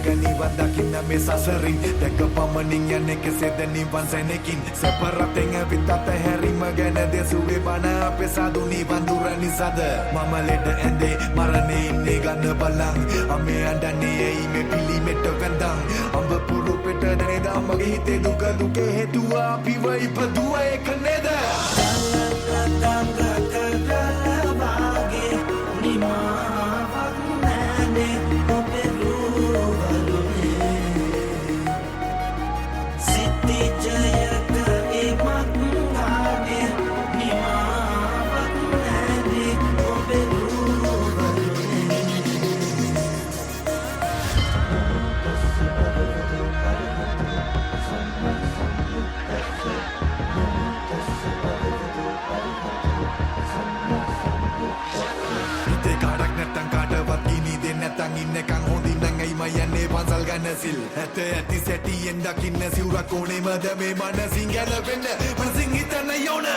නිවන් දකින්න මේ සසරින් දැක පමණින් යන්නේ කෙසේද නිවන් සැනකින් සැපරතෙන් ඇවිත් අතහැරීම ගැන දෙසුවේ බණ අපේ සාදු නිවන් දුර නිසාද මම ලෙඩ ඇඳේ මරණේ ඉන්නේ ගන්න බලන් අමේ අඬන්නේ ඇයි මේ පිළිමෙට වැඳන් අඹ පුරු පෙට නේද මගේ හිතේ දුක දුකේ හේතුව අපිව ඉපදුව ඒක නේද ඉන්නකං හොඳින් නං ඇයි මයන්නේ පන්සල් ගන්න සිල් ඇත ඇති සැටියෙන් දකින්න සිවුරක් ඕනෙමද මේ මනසින් ගැලපෙන්න මනසින් හිතන්න යෝන